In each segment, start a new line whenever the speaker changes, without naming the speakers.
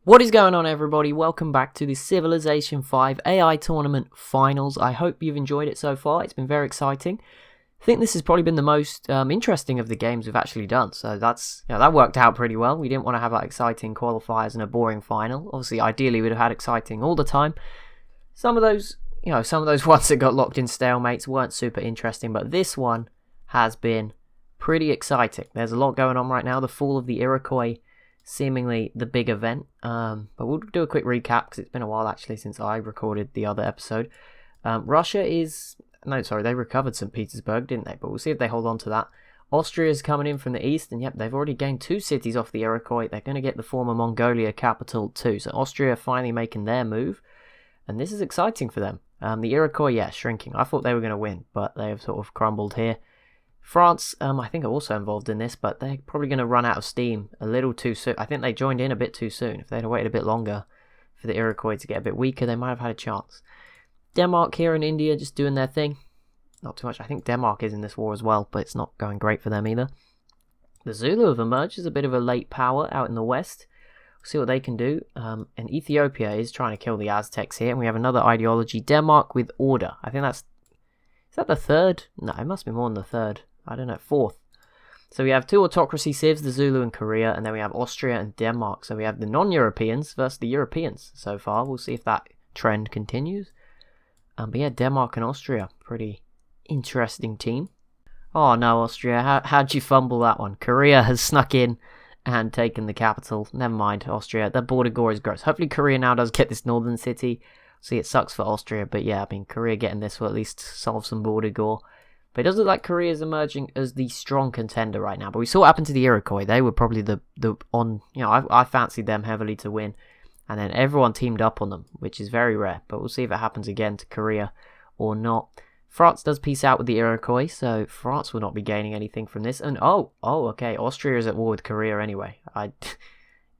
What is going on, everybody? Welcome back to the Civilization 5 AI Tournament Finals. I hope you've enjoyed it so far. It's been very exciting. I think this has probably been the most interesting of the games we've actually done. So that worked out pretty well. We didn't want to have like exciting qualifiers and a boring final. Obviously, ideally, we'd have had exciting all the time. Some of those ones that got locked in stalemates weren't super interesting, but this one has been pretty exciting. There's a lot going on right now. The fall of the Iroquois, seemingly the big event, but we'll do a quick recap because it's been a while actually since I recorded the other episode. They recovered St. Petersburg, didn't they? But we'll see if they hold on to that. Austria's coming in from the east, and yep, they've already gained 2 cities off the Iroquois. They're going to get the former Mongolia capital too, so Austria finally making their move, and this is exciting for them. The Iroquois, shrinking. I thought they were going to win, but they have sort of crumbled here. France, I think, are also involved in this, but they're probably going to run out of steam a little too soon. I think they joined in a bit too soon. If they'd have waited a bit longer for the Iroquois to get a bit weaker, they might have had a chance. Denmark here and India just doing their thing. Not too much. I think Denmark is in this war as well, but it's not going great for them either. The Zulu have emerged as a bit of a late power out in the west. We'll see what they can do. And Ethiopia is trying to kill the Aztecs here, and we have another ideology. Denmark with order. I think is that the third? No, it must be more than the third. I don't know, 4th. So we have 2 autocracy civs, the Zulu and Korea, and then we have Austria and Denmark. So we have the non-Europeans versus the Europeans so far. We'll see if that trend continues. But yeah, Denmark and Austria, pretty interesting team. Oh no, Austria, how'd you fumble that one? Korea has snuck in and taken the capital. Never mind, Austria. The border gore is gross. Hopefully Korea now does get this northern city. See, it sucks for Austria, but yeah, I mean, Korea getting this will at least solve some border gore. But it does look like Korea is emerging as the strong contender right now. But we saw what happened to the Iroquois. They were probably I fancied them heavily to win. And then everyone teamed up on them, which is very rare. But we'll see if it happens again to Korea or not. France does peace out with the Iroquois, so France will not be gaining anything from this. And okay, Austria is at war with Korea anyway.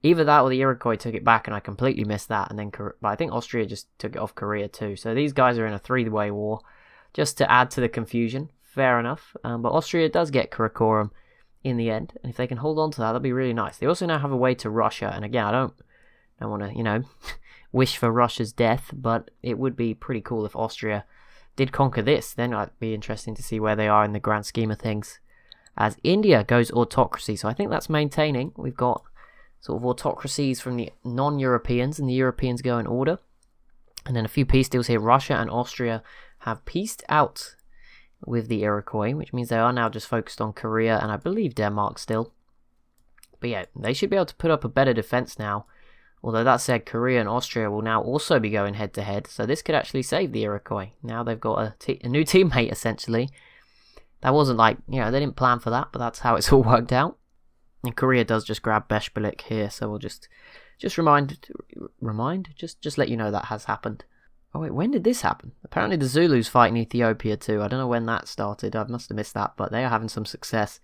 Either that or the Iroquois took it back and I completely missed that. But I think Austria just took it off Korea too. So these guys are in a 3-way war just to add to the confusion. Fair enough, but Austria does get Karakorum in the end, and if they can hold on to that, that'll be really nice. They also now have a way to Russia, and again, I don't want to, wish for Russia's death, but it would be pretty cool if Austria did conquer this. Then it'd be interesting to see where they are in the grand scheme of things. As India goes autocracy, so I think that's maintaining. We've got sort of autocracies from the non-Europeans, and the Europeans go in order. And then a few peace deals here. Russia and Austria have peaced out with the Iroquois, which means they are now just focused on Korea and I believe Denmark still. But yeah, they should be able to put up a better defense now. Although that said, Korea and Austria will now also be going head to head, so this could actually save the Iroquois. Now they've got a new teammate essentially. That wasn't like, they didn't plan for that, but that's how it's all worked out. And Korea does just grab Beshbalik here, so we'll just let you know that has happened. Oh wait, when did this happen? Apparently the Zulus fighting Ethiopia too. I don't know when that started. I must have missed that, but they are having some success.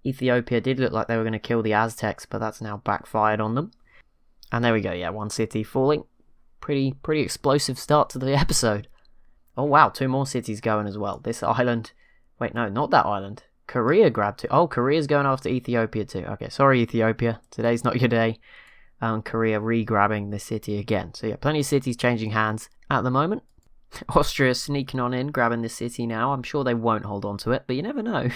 Ethiopia did look like they were going to kill the Aztecs, but that's now backfired on them. And there we go, 1 city falling. Pretty explosive start to the episode. Oh wow, 2 more cities going as well. This island... Wait, no, not that island. Korea grabbed 2. Oh, Korea's going after Ethiopia too. Okay, sorry Ethiopia. Today's not your day. Korea re-grabbing the city again. So yeah, plenty of cities changing hands at the moment. Austria sneaking on in, grabbing the city now. I'm sure they won't hold on to it, but you never know.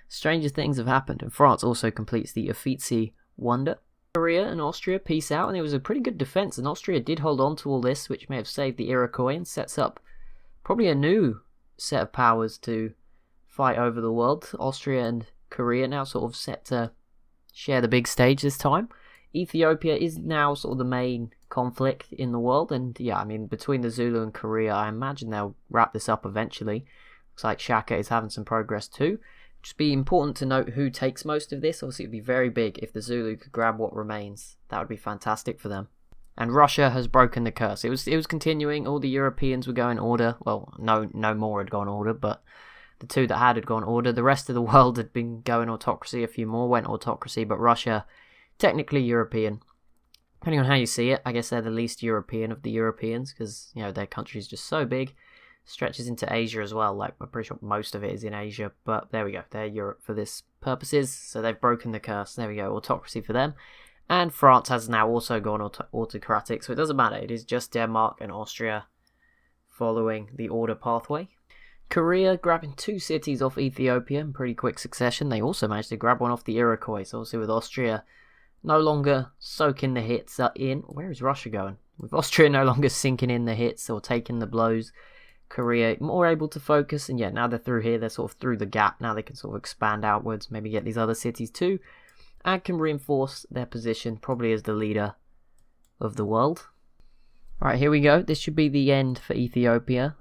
Stranger things have happened. And France also completes the Uffizi wonder. Korea and Austria peace out, and it was a pretty good defense. And Austria did hold on to all this, which may have saved the Iroquois and sets up probably a new set of powers to fight over the world. Austria and Korea now sort of set to share the big stage this time. Ethiopia is now sort of the main conflict in the world, and yeah, I mean, between the Zulu and Korea, I imagine they'll wrap this up eventually. Looks like Shaka is having some progress too. Just be important to note who takes most of this. Obviously, it would be very big if the Zulu could grab what remains. That would be fantastic for them. And Russia has broken the curse. It was continuing. All the Europeans were going order. Well, no more had gone order, but the 2 that had gone order. The rest of the world had been going autocracy. A few more went autocracy, but Russia, technically European. Depending on how you see it, I guess they're the least European of the Europeans because, their country is just so big. Stretches into Asia as well. Like, I'm pretty sure most of it is in Asia, but there we go. They're Europe for this purposes, so they've broken the curse. There we go, autocracy for them. And France has now also gone autocratic, so it doesn't matter. It is just Denmark and Austria following the order pathway. Korea grabbing 2 cities off Ethiopia in pretty quick succession. They also managed to grab one off the Iroquois. So obviously with Austria no longer soaking the hits in. Where is Russia going? With Austria no longer sinking in the hits or taking the blows, Korea more able to focus. And yeah, now they're through here. They're sort of through the gap. Now they can sort of expand outwards, maybe get these other cities too, and can reinforce their position probably as the leader of the world. Right, here we go. This should be the end for Ethiopia.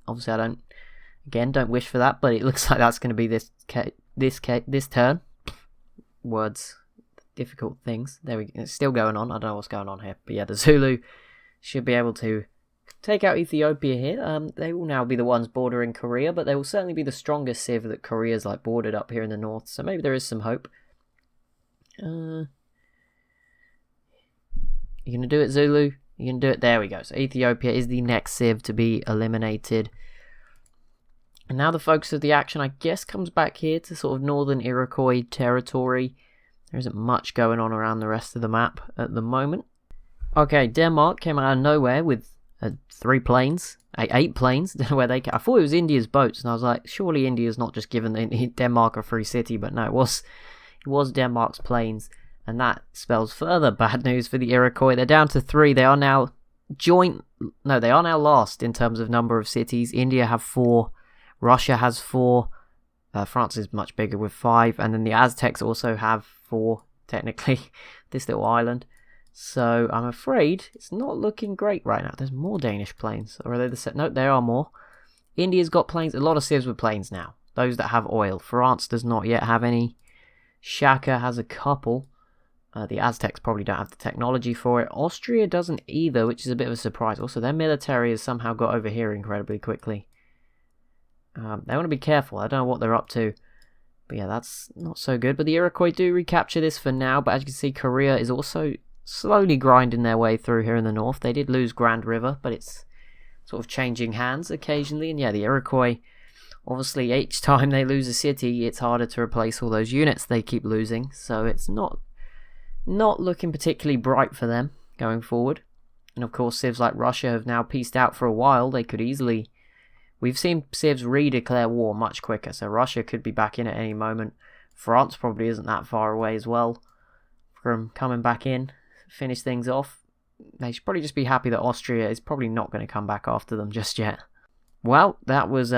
Obviously, I don't wish for that, but it looks like that's going to be this turn. Words, difficult things. There we go. It's still going on. I don't know what's going on here, but yeah, the Zulu should be able to take out Ethiopia here. They will now be the ones bordering Korea, but they will certainly be the strongest civ that Korea's like bordered up here in the north. So maybe there is some hope. You gonna do it, Zulu? You can do it. There we go. So Ethiopia is the next civ to be eliminated. And now the focus of the action, I guess, comes back here to sort of northern Iroquois territory. There isn't much going on around the rest of the map at the moment. Okay, Denmark came out of nowhere with 8 planes. Don't know where they came. I thought it was India's boats, and I was like, surely India's not just given Denmark a free city, but no, it was Denmark's planes. And that spells further bad news for the Iroquois. They're down to 3. They are now last in terms of number of cities. India have 4. Russia has 4. France is much bigger with 5. And then the Aztecs also have 4, technically, this little island. So I'm afraid it's not looking great right now. There's more Danish planes. Or are they the same? No, there are more. India's got planes. A lot of civs with planes now. Those that have oil. France does not yet have any. Shaka has a couple. The Aztecs probably don't have the technology for it. Austria doesn't either, which is a bit of a surprise. Also, their military has somehow got over here incredibly quickly. They want to be careful. I don't know what they're up to. But yeah, that's not so good. But the Iroquois do recapture this for now. But as you can see, Korea is also slowly grinding their way through here in the north. They did lose Grand River, but it's sort of changing hands occasionally. And yeah, the Iroquois, obviously, each time they lose a city, it's harder to replace all those units they keep losing. So it's not looking particularly bright for them going forward. And of course, civs like Russia have now peaced out for a while. They could easily... We've seen civs redeclare war much quicker, so Russia could be back in at any moment. France probably isn't that far away as well from coming back in, finish things off. They should probably just be happy that Austria is probably not going to come back after them just yet. Well, that was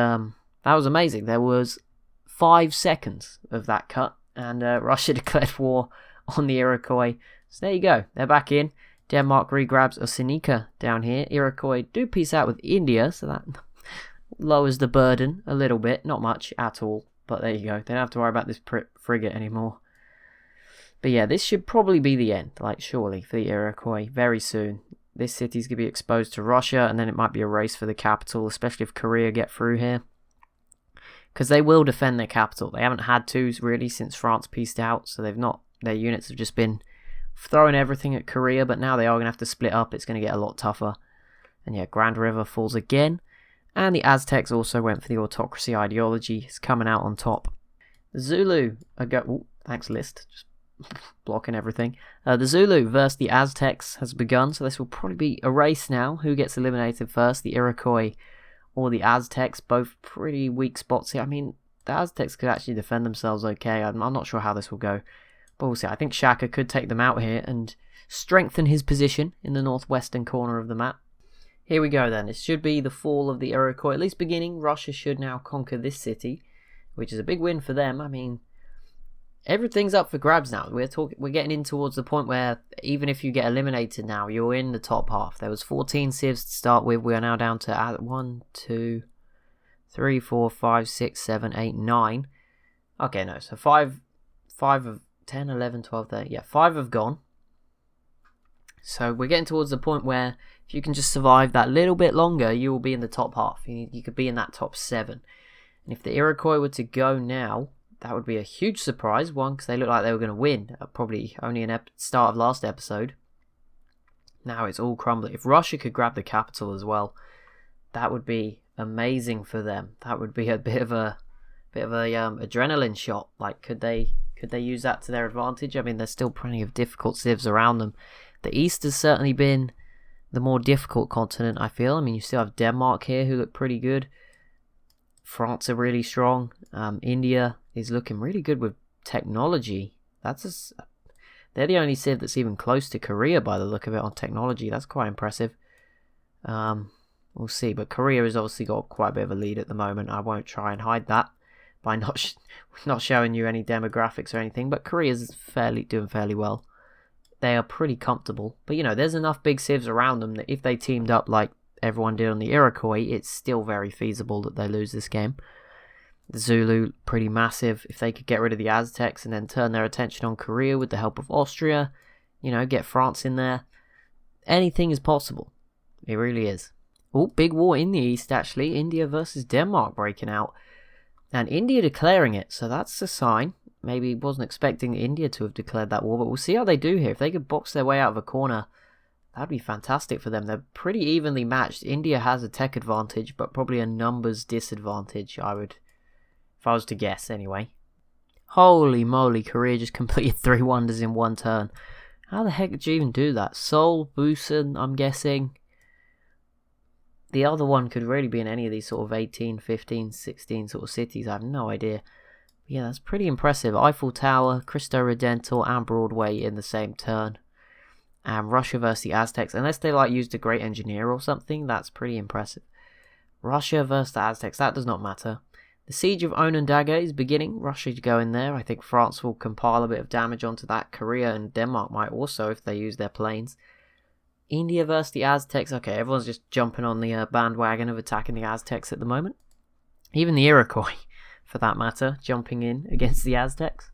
amazing. There was 5 seconds of that cut, and Russia declared war on the Iroquois. So there you go. They're back in. Denmark regrabs Oceanica down here. Iroquois do peace out with India, so that lowers the burden a little bit. Not much at all, but there you go. They don't have to worry about this frigate anymore. But yeah, this should probably be the end, like surely, for the Iroquois very soon. This city's going to be exposed to Russia, and then it might be a race for the capital, especially if Korea get through here. Because they will defend their capital. They haven't had to, really, since France peaced out, so they've not... Their units have just been throwing everything at Korea, but now they are going to have to split up. It's going to get a lot tougher. And yeah, Grand River falls again. And the Aztecs also went for the autocracy ideology. It's coming out on top. The Zulu... thanks, list. Just blocking everything. The Zulu versus the Aztecs has begun, so this will probably be a race now. Who gets eliminated first, the Iroquois or the Aztecs? Both pretty weak spots here. I mean, the Aztecs could actually defend themselves okay. I'm not sure how this will go. But we'll see. I think Shaka could take them out here and strengthen his position in the northwestern corner of the map. Here we go then. It should be the fall of the Iroquois. At least beginning. Russia should now conquer this city, which is a big win for them. I mean, everything's up for grabs now. We're getting in towards the point where even if you get eliminated now, you're in the top half. There was 14 civs to start with. We are now down to 1, 2, 3, 4, 5, 6, 7, 8, 9. Okay, no. So 5 of 10, 11, 12, 13. Yeah, 5 have gone. So we're getting towards the point where if you can just survive that little bit longer, you will be in the top half. You could be in that top 7. And if the Iroquois were to go now, that would be a huge surprise. One, because they looked like they were going to win. Probably only in start of last episode. Now it's all crumbling. If Russia could grab the capital as well, that would be amazing for them. That would be a bit of a adrenaline shot. Like, could they Could they use that to their advantage? I mean, there's still plenty of difficult civs around them. The East has certainly been the more difficult continent, I feel. I mean, you still have Denmark here, who look pretty good. France are really strong. India is looking really good with technology. They're the only civ that's even close to Korea by the look of it on technology. That's quite impressive. We'll see, but Korea has obviously got quite a bit of a lead at the moment. I won't try and hide that by not showing you any demographics or anything, but Korea's doing fairly well. They are pretty comfortable, but there's enough big civs around them that if they teamed up like everyone did on the Iroquois, it's still very feasible that they lose this game. The Zulu, pretty massive. If they could get rid of the Aztecs and then turn their attention on Korea with the help of Austria, get France in there, anything is possible. It really is. Oh, big war in the East, actually. India versus Denmark breaking out. And India declaring it, so that's a sign. Maybe wasn't expecting India to have declared that war, but we'll see how they do here. If they could box their way out of a corner, that'd be fantastic for them. They're pretty evenly matched. India has a tech advantage, but probably a numbers disadvantage, if I was to guess anyway. Holy moly, Korea just completed 3 wonders in one turn. How the heck did you even do that? Seoul, Busan, I'm guessing. The other one could really be in any of these sort of 18, 15, 16 sort of cities. I have no idea. Yeah, that's pretty impressive. Eiffel Tower, Cristo Redentor, and Broadway in the same turn. And Russia versus the Aztecs. Unless they used a great engineer or something, that's pretty impressive. Russia versus the Aztecs, that does not matter. The siege of Onondaga is beginning. Russia to go in there. I think France will compile a bit of damage onto that. Korea and Denmark might also if they use their planes. India versus the Aztecs. Okay, everyone's just jumping on the bandwagon of attacking the Aztecs at the moment. Even the Iroquois, for that matter, jumping in against the Aztecs.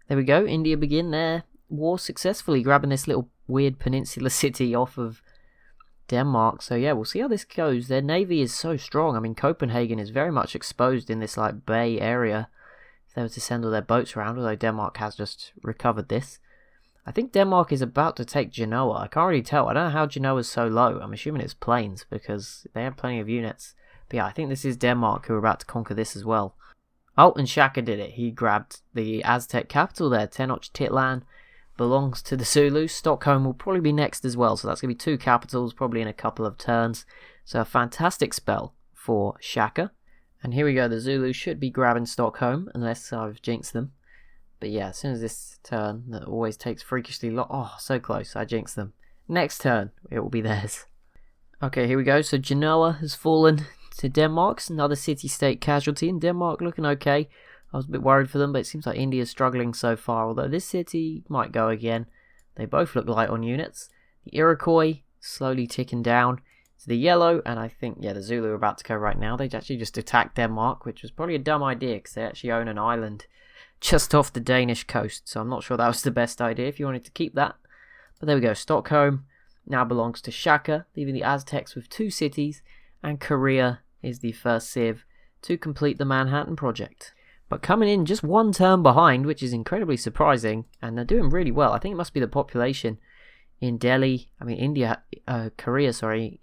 There we go. India begin their war successfully, grabbing this little weird peninsula city off of Denmark. So yeah, we'll see how this goes. Their navy is so strong. I mean, Copenhagen is very much exposed in this bay area if they were to send all their boats around, although Denmark has just recovered this. I think Denmark is about to take Genoa. I can't really tell. I don't know how Genoa is so low. I'm assuming it's planes because they have plenty of units. But yeah, I think this is Denmark who are about to conquer this as well. Oh, and Shaka did it. He grabbed the Aztec capital there. Tenochtitlan belongs to the Zulus. Stockholm will probably be next as well. So that's going to be 2 capitals probably in a couple of turns. So a fantastic spell for Shaka. And here we go. The Zulus should be grabbing Stockholm unless I've jinxed them. But yeah, as soon as this turn, that always takes freakishly long. Oh, so close. I jinxed them. Next turn, it will be theirs. Okay, here we go. So Genoa has fallen to Denmark. It's another city-state casualty. And Denmark looking okay. I was a bit worried for them, but it seems like India's struggling so far. Although this city might go again. They both look light on units. The Iroquois slowly ticking down to the yellow. And I think, yeah, the Zulu are about to go right now. They actually just attacked Denmark, which was probably a dumb idea because they actually own an island just off the Danish coast, so I'm not sure that was the best idea if you wanted to keep that. But there we go, Stockholm now belongs to Shaka, leaving the Aztecs with 2 cities, and Korea is the first civ to complete the Manhattan Project. But coming in just 1 turn behind, which is incredibly surprising, and they're doing really well. I think it must be the population in Delhi. I mean, Korea,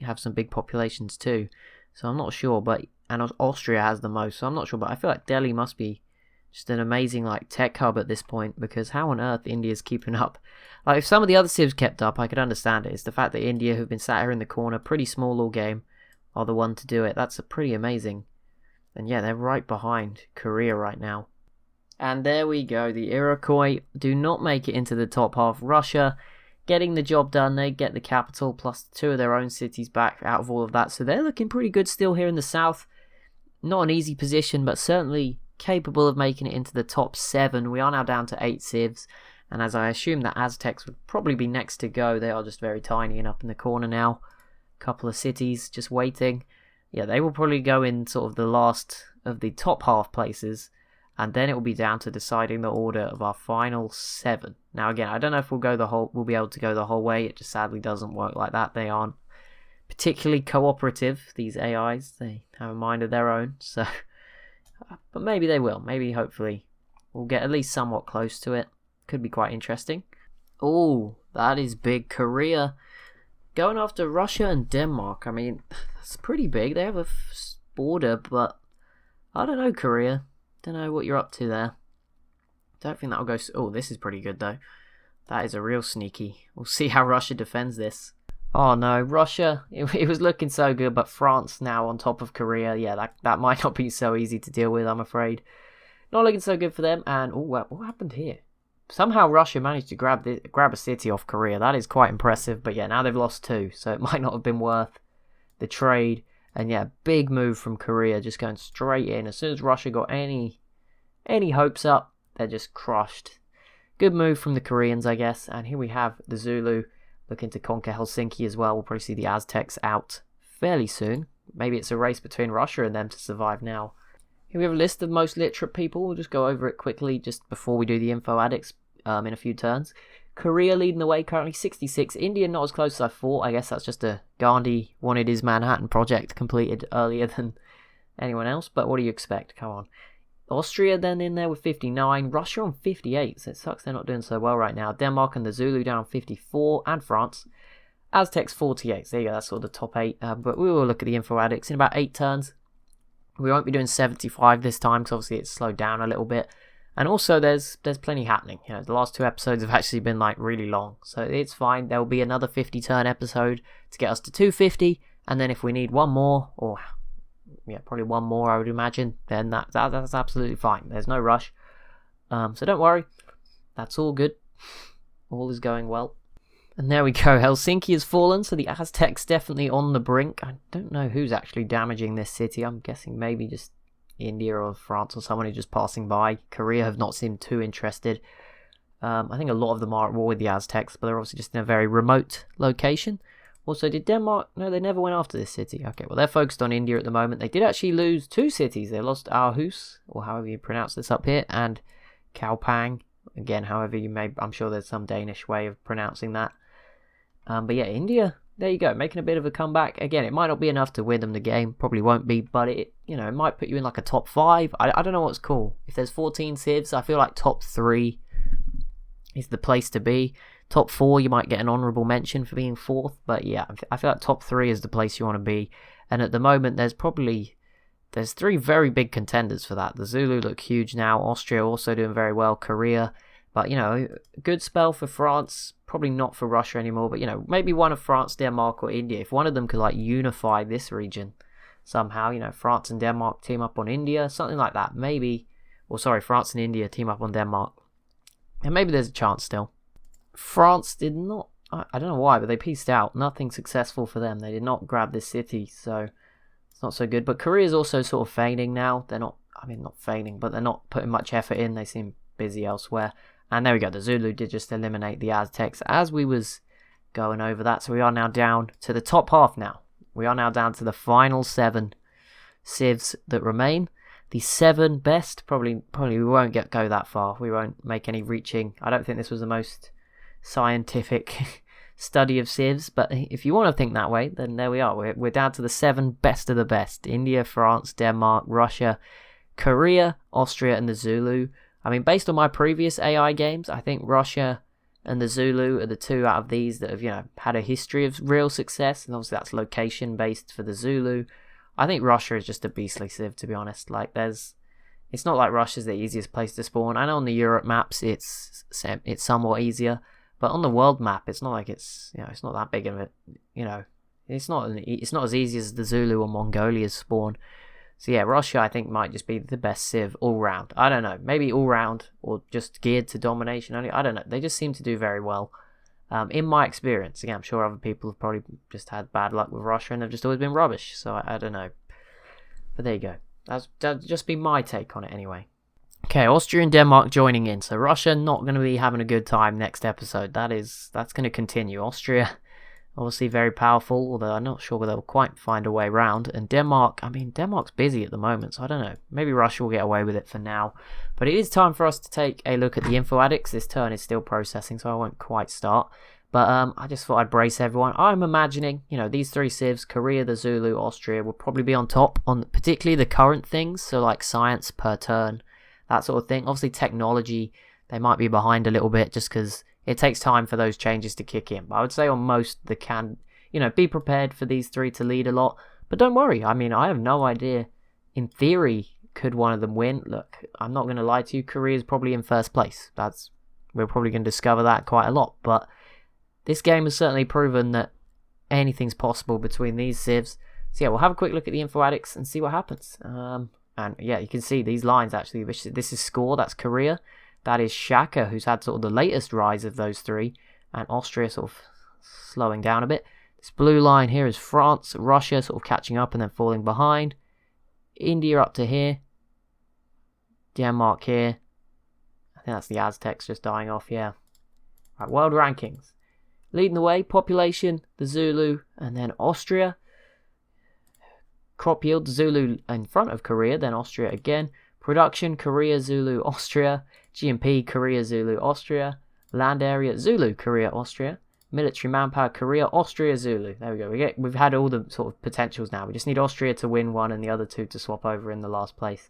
have some big populations too, so I'm not sure, and Austria has the most, so I'm not sure, but I feel like Delhi must be just an amazing tech hub at this point, because how on earth India's keeping up? If some of the other civs kept up, I could understand it. It's the fact that India, who've been sat here in the corner, pretty small all game, are the one to do it. That's pretty amazing. And yeah, they're right behind Korea right now. And there we go. The Iroquois do not make it into the top half. Russia getting the job done. They get the capital plus 2 of their own cities back out of all of that. So they're looking pretty good still here in the south. Not an easy position, but certainly capable of making it into the top 7. We are now down to 8 civs, and as I assume the Aztecs would probably be next to go, they are just very tiny and up in the corner now. Couple of cities just waiting. Yeah, they will probably go in sort of the last of the top half places, and then it will be down to deciding the order of our final 7. Now again, I don't know if we'll be able to go the whole way. It just sadly doesn't work like that. They aren't particularly cooperative, these AIs. They have a mind of their own, so but maybe they will. Maybe, hopefully, we'll get at least somewhat close to it. Could be quite interesting. Oh, that is big. Korea going after Russia and Denmark. I mean, that's pretty big. They have a border, but I don't know, Korea. Don't know what you're up to there. Don't think that'll go... Oh, this is pretty good, though. That is a real sneaky. We'll see how Russia defends this. Oh, no. Russia, it was looking so good, but France now on top of Korea. Yeah, that might not be so easy to deal with, I'm afraid. Not looking so good for them. And, oh, what happened here? Somehow Russia managed to grab a city off Korea. That is quite impressive. But, yeah, now they've lost 2, so it might not have been worth the trade. And, yeah, big move from Korea, just going straight in. As soon as Russia got any hopes up, they're just crushed. Good move from the Koreans, I guess. And here we have the Zulu looking to conquer Helsinki as well. We'll probably see the Aztecs out fairly soon. Maybe it's a race between Russia and them to survive now. Here we have a list of most literate people. We'll just go over it quickly just before we do the info addicts in a few turns. Korea leading the way currently 66. India not as close as I thought. I guess that's just a Gandhi wanted his Manhattan project completed earlier than anyone else. But what do you expect? Come on. Austria then in there with 59, Russia on 58, so it sucks they're not doing so well right now. Denmark and the Zulu down on 54, and France. Aztecs 48, so there you go, that's sort of the top 8, but we will look at the info addicts in about 8 turns. We won't be doing 75 this time, because obviously it's slowed down a little bit. And also there's plenty happening. You know, the last 2 episodes have actually been like really long, so it's fine. There will be another 50 turn episode to get us to 250, and then if we need one more, or... yeah, probably one more, I would imagine. Then that's absolutely fine. There's no rush. So don't worry. That's all good. All is going well. And there we go. Helsinki has fallen, so the Aztecs definitely on the brink. I don't know who's actually damaging this city. I'm guessing maybe just India or France or someone who's just passing by. Korea have not seemed too interested. I think a lot of them are at war with the Aztecs, but they're obviously just in a very remote location. Also, did Denmark... no, they never went after this city. Okay, well, they're focused on India at the moment. They did actually lose 2 cities. They lost Aarhus, or however you pronounce this up here, and Kaupang. Again, however you may... I'm sure there's some Danish way of pronouncing that. But yeah, India, there you go, making a bit of a comeback. Again, it might not be enough to win them the game. Probably won't be, but it might put you in like a top 5. I don't know what's cool. If there's 14 civs, I feel like top 3 is the place to be. Top 4, you might get an honourable mention for being 4th. But yeah, I feel like top 3 is the place you want to be. And at the moment, there's 3 very big contenders for that. The Zulu look huge now. Austria also doing very well. Korea. But, good spell for France. Probably not for Russia anymore. But, maybe one of France, Denmark or India. If one of them could, unify this region somehow. France and Denmark team up on India. Something like that. Maybe. Or, sorry, France and India team up on Denmark. And maybe there's a chance still. France did not, I don't know why, but they pieced out. Nothing successful for them. They did not grab this city, so it's not so good. But Korea is also sort of feigning now. They're not feigning, but they're not putting much effort in. They seem busy elsewhere. And there we go. The Zulu did just eliminate the Aztecs as we was going over that. So we are now down to the top half now. We are now down to the final 7 civs that remain. The 7 best, probably we won't go that far. We won't make any reaching. I don't think this was the most scientific study of civs, but if you want to think that way, then there we are. We're down to the 7 best of the best. India, France, Denmark, Russia, Korea, Austria, and the Zulu. I mean, based on my previous AI games, I think Russia and the Zulu are the 2 out of these that have, had a history of real success, and obviously that's location-based for the Zulu. I think Russia is just a beastly civ, to be honest. It's not like Russia's the easiest place to spawn. I know on the Europe maps it's somewhat easier, but on the world map, it's not like it's not that big of a, it's not as easy as the Zulu or Mongolia's spawn. So yeah, Russia I think might just be the best civ all round. I don't know, maybe all round or just geared to domination only. I don't know. They just seem to do very well. In my experience, again, I'm sure other people have probably just had bad luck with Russia and they've just always been rubbish. So I don't know. But there you go. That'd just be my take on it anyway. Okay, Austria and Denmark joining in. So Russia not going to be having a good time next episode. That's going to continue. Austria, obviously very powerful, although I'm not sure whether they'll quite find a way around. And Denmark, Denmark's busy at the moment, so I don't know. Maybe Russia will get away with it for now. But it is time for us to take a look at the info addicts. This turn is still processing, so I won't quite start. But I just thought I'd brace everyone. I'm imagining, these 3 civs, Korea, the Zulu, Austria, will probably be on top on particularly the current things. So like science per turn, that sort of thing. Obviously technology, they might be behind a little bit just because it takes time for those changes to kick in. But I would say on most, be prepared for these 3 to lead a lot. But don't worry, I have no idea, in theory, Could one of them win? Look, I'm not going to lie to you. Korea's probably in first place. We're probably going to discover that quite a lot. But this game has certainly proven that anything's possible between these civs. So yeah, we'll have a quick look at the info addicts and see what happens. And yeah, you can see these lines actually. This is score. That's Korea. That is Shaka, who's had sort of the latest rise of those three. And Austria sort of slowing down a bit. This blue line here is France, Russia sort of catching up and then falling behind. India up to here. Denmark here. I think that's the Aztecs just dying off, yeah. Right, world rankings. Leading the way, population, the Zulu, and then Austria. Crop yield, Zulu in front of Korea, then Austria again. Production, Korea, Zulu, Austria. GNP, Korea, Zulu, Austria. Land area, Zulu, Korea, Austria. Military manpower, Korea, Austria, Zulu. There we go. We've had all the sort of potentials now. We just need Austria to win one and the other two to swap over in the last place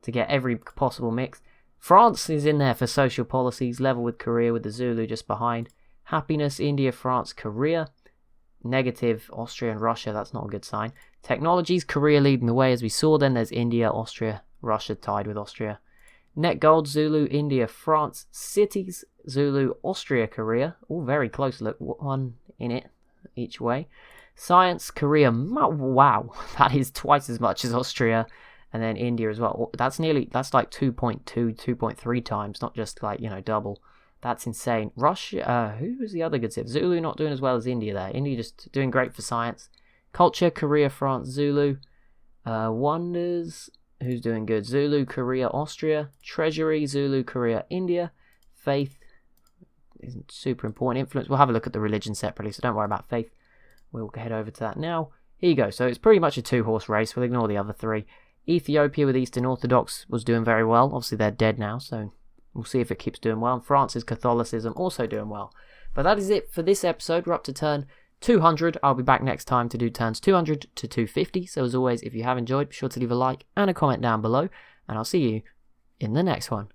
to get every possible mix. France is in there for social policies, level with Korea with the Zulu just behind. Happiness, India, France, Korea. Negative, Austria and Russia. That's not a good sign. Technologies, Korea leading the way as we saw. Then there's India, Austria, Russia tied with Austria. Net gold, Zulu, India, France. Cities, Zulu, Austria, Korea. All very close. Look, one in it each way. Science, Korea. Wow, that is twice as much as Austria. And then India as well. That's like 2.2, 2.3 times, not just like, double. That's insane. Russia, who was the other good civ? Zulu not doing as well as India there. India just doing great for science. Culture, Korea, France, Zulu. Wonders, who's doing good? Zulu, Korea, Austria. Treasury, Zulu, Korea, India. Faith isn't super important. Influence, we'll have a look at the religion separately, so don't worry about faith. We'll head over to that now. Here you go. So it's pretty much a two-horse race. We'll ignore the other three. Ethiopia with Eastern Orthodox was doing very well. Obviously, they're dead now, so we'll see if it keeps doing well. And France's Catholicism also doing well. But that is it for this episode. We're up to turn 200. I'll be back next time to do turns 200 to 250. So as always, if you have enjoyed, be sure to leave a like and a comment down below. And I'll see you in the next one.